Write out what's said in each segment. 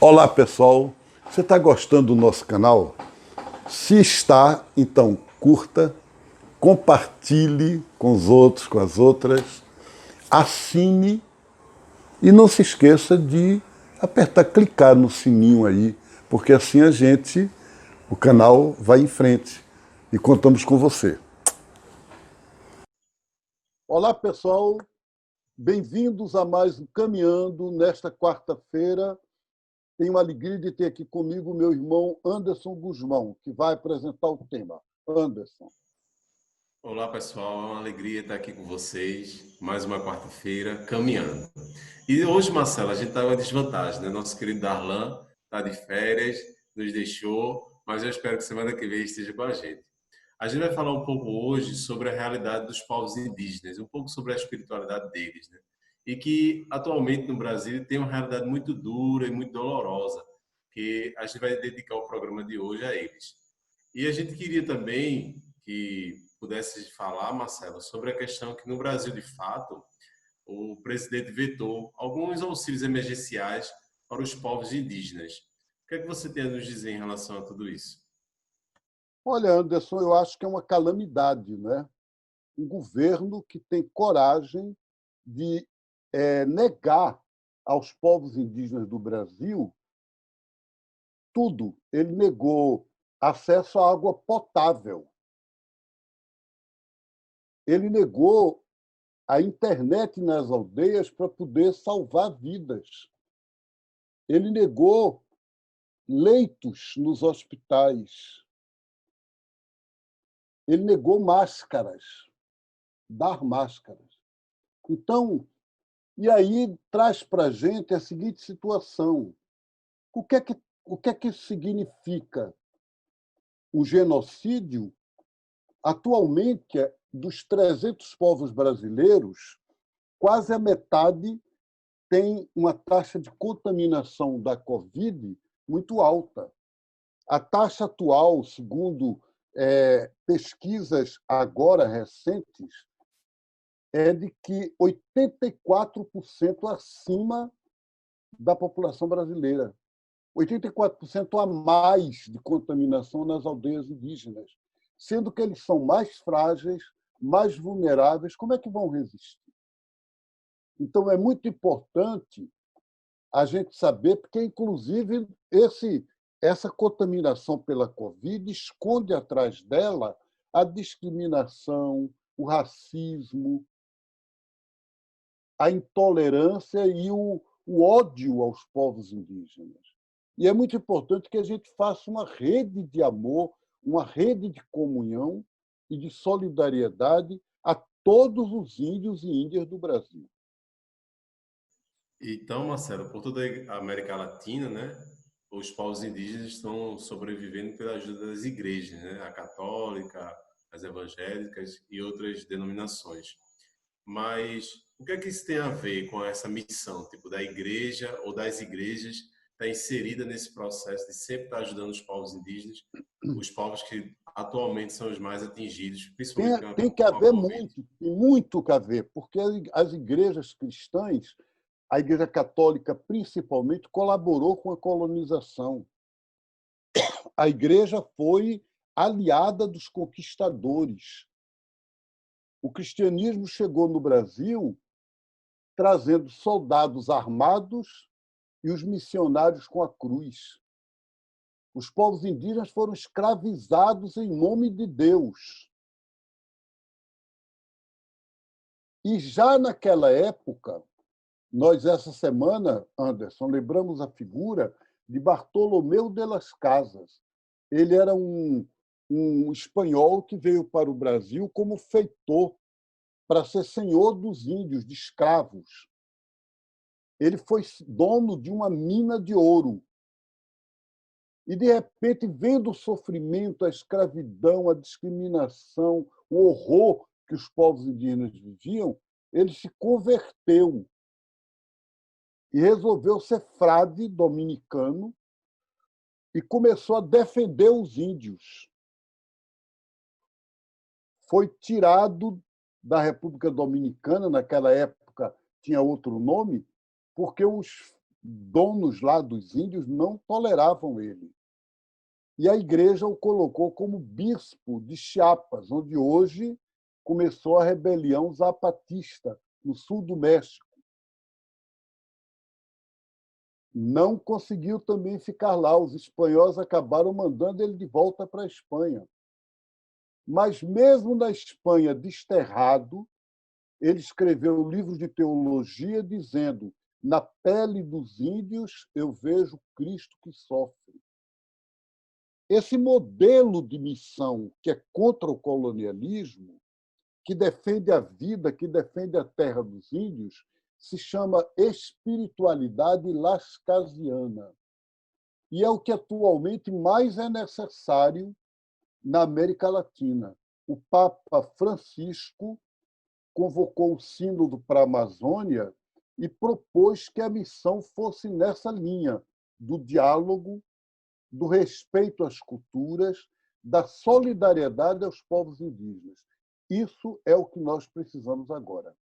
Olá, pessoal. Você está gostando do nosso canal? Se está, então curta, compartilhe com os outros, com as outras, assine e não se esqueça de apertar, clicar no sininho aí, porque assim o canal vai em frente e contamos com você. Olá, pessoal. Bem-vindos a mais um Caminhando nesta quarta-feira. Tenho a alegria de ter aqui comigo o meu irmão Anderson Guzmão, que vai apresentar o tema. Anderson. Olá, pessoal. É uma alegria estar aqui com vocês. Mais uma quarta-feira, caminhando. E hoje, Marcelo, a gente está em uma desvantagem, né? Nosso querido Darlan está de férias, nos deixou, mas eu espero que semana que vem esteja com a gente. A gente vai falar um pouco hoje sobre a realidade dos povos indígenas, um pouco sobre a espiritualidade deles, né? E que atualmente no Brasil tem uma realidade muito dura e muito dolorosa, que a gente vai dedicar o programa de hoje a eles. E a gente queria também que pudesse falar, Marcelo, sobre a questão que no Brasil, de fato, o presidente vetou alguns auxílios emergenciais para os povos indígenas. O que é que você tem a nos dizer em relação a tudo isso? Olha, Anderson, eu acho que é uma calamidade, né? Um governo que tem coragem de negar aos povos indígenas do Brasil tudo. Ele negou acesso à água potável. Ele negou a internet nas aldeias para poder salvar vidas. Ele negou leitos nos hospitais. Ele negou máscaras, dar máscaras. Então, e aí traz para a gente a seguinte situação. O que é que isso significa? O genocídio, atualmente, dos 300 povos brasileiros, quase a metade tem uma taxa de contaminação da Covid muito alta. A taxa atual, segundo pesquisas agora recentes, é de que 84% acima da população brasileira. 84% a mais de contaminação nas aldeias indígenas, sendo que eles são mais frágeis, mais vulneráveis. Como é que vão resistir? Então, é muito importante a gente saber, porque, inclusive, essa contaminação pela Covid esconde atrás dela a discriminação, o racismo, a intolerância e o ódio aos povos indígenas. E é muito importante que a gente faça uma rede de amor, uma rede de comunhão e de solidariedade a todos os índios e índias do Brasil. Então, Marcelo, por toda a América Latina, né, os povos indígenas estão sobrevivendo pela ajuda das igrejas, né, a católica, as evangélicas e outras denominações. Mas o que é que isso tem a ver com essa missão, tipo, da igreja ou das igrejas estar inserida nesse processo de sempre estar ajudando os povos indígenas, os povos que atualmente são os mais atingidos, principalmente Tem que com a haver Covid? muito, tem muito que haver, porque as igrejas cristãs, a Igreja Católica principalmente, colaborou com a colonização. A igreja foi aliada dos conquistadores. O cristianismo chegou no Brasil trazendo soldados armados e os missionários com a cruz. Os povos indígenas foram escravizados em nome de Deus. E já naquela época, nós, essa semana, Anderson, lembramos a figura de Bartolomeu de las Casas. Ele era um espanhol que veio para o Brasil como feitor, para ser senhor dos índios, de escravos. Ele foi dono de uma mina de ouro. E, de repente, vendo o sofrimento, a escravidão, a discriminação, o horror que os povos indígenas viviam, ele se converteu e resolveu ser frade dominicano e começou a defender os índios. Foi tirado da República Dominicana, naquela época tinha outro nome, porque donos lá dos índios não toleravam ele. E a igreja o colocou como bispo de Chiapas, onde hoje começou a rebelião zapatista, no sul do México. Não conseguiu também ficar lá. Os espanhóis acabaram mandando ele de volta para a Espanha. Mas, mesmo na Espanha, desterrado, ele escreveu livros de teologia dizendo: na pele dos índios eu vejo Cristo que sofre. Esse modelo de missão que é contra o colonialismo, que defende a vida, que defende a terra dos índios, se chama espiritualidade lascasiana. E é o que atualmente mais é necessário na América Latina. O Papa Francisco convocou o Sínodo para a Amazônia e propôs que a missão fosse nessa linha do diálogo, do respeito às culturas, da solidariedade aos povos indígenas. Isso é o que nós precisamos agora.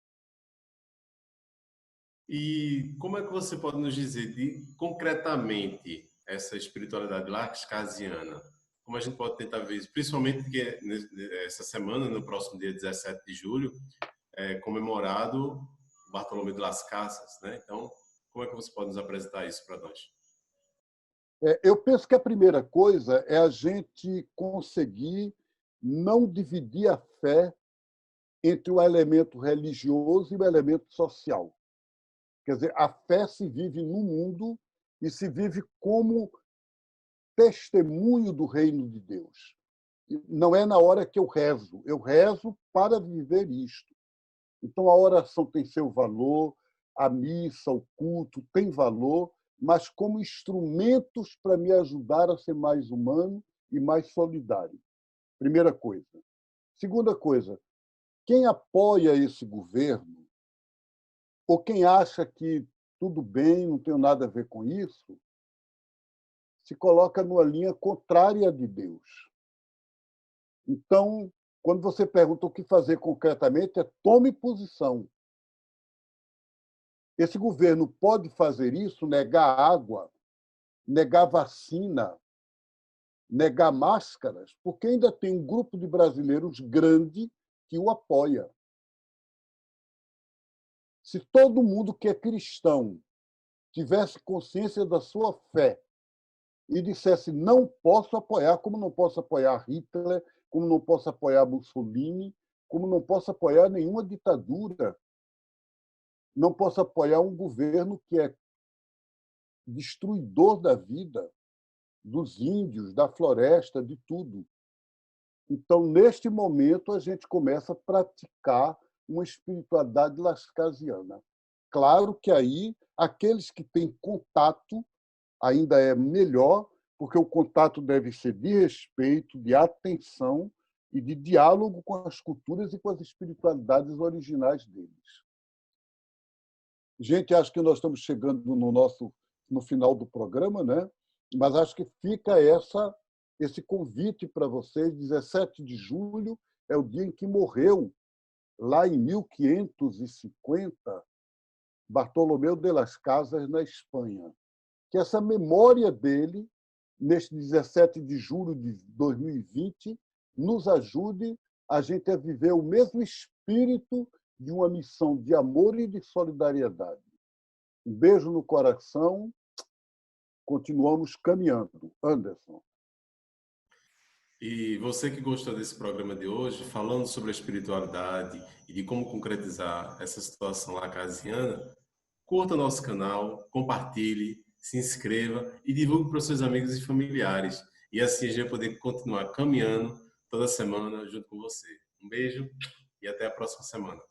E como é que você pode nos dizer concretamente essa espiritualidade lascasiana? Como a gente pode tentar ver isso? Principalmente porque essa semana, no próximo dia 17 de julho, é comemorado Bartolomé de las Casas, né? Então, como é que você pode nos apresentar isso para nós? Eu penso que a primeira coisa é a gente conseguir não dividir a fé entre o elemento religioso e o elemento social. Quer dizer, a fé se vive no mundo e se vive como testemunho do reino de Deus. Não é na hora que eu rezo para viver isto. Então, a oração tem seu valor, a missa, o culto tem valor, mas como instrumentos para me ajudar a ser mais humano e mais solidário. Primeira coisa. Segunda coisa, quem apoia esse governo, ou quem acha que tudo bem, não tem nada a ver com isso, se coloca numa linha contrária de Deus. Então, quando você pergunta o que fazer concretamente, é tome posição. Esse governo pode fazer isso, negar água, negar vacina, negar máscaras, porque ainda tem um grupo de brasileiros grande que o apoia. Se todo mundo que é cristão tivesse consciência da sua fé e dissesse não posso apoiar, como não posso apoiar Hitler, como não posso apoiar Mussolini, como não posso apoiar nenhuma ditadura, não posso apoiar um governo que é destruidor da vida, dos índios, da floresta, de tudo. Então, neste momento, a gente começa a praticar uma espiritualidade lascasiana. Claro que aí, aqueles que têm contato ainda é melhor, porque o contato deve ser de respeito, de atenção e de diálogo com as culturas e com as espiritualidades originais deles. Gente, acho que nós estamos chegando no final do programa, né? Mas acho que fica esse convite para vocês. 17 de julho é o dia em que morreu, lá em 1550, Bartolomeu de las Casas, na Espanha. Que essa memória dele, neste 17 de julho de 2020, nos ajude a gente a viver o mesmo espírito de uma missão de amor e de solidariedade. Um beijo no coração. Continuamos caminhando. Anderson. E você que gostou desse programa de hoje, falando sobre a espiritualidade e de como concretizar essa situação lacasiana, curta nosso canal, compartilhe, se inscreva e divulgue para os seus amigos e familiares. E assim a gente vai poder continuar caminhando toda semana junto com você. Um beijo e até a próxima semana.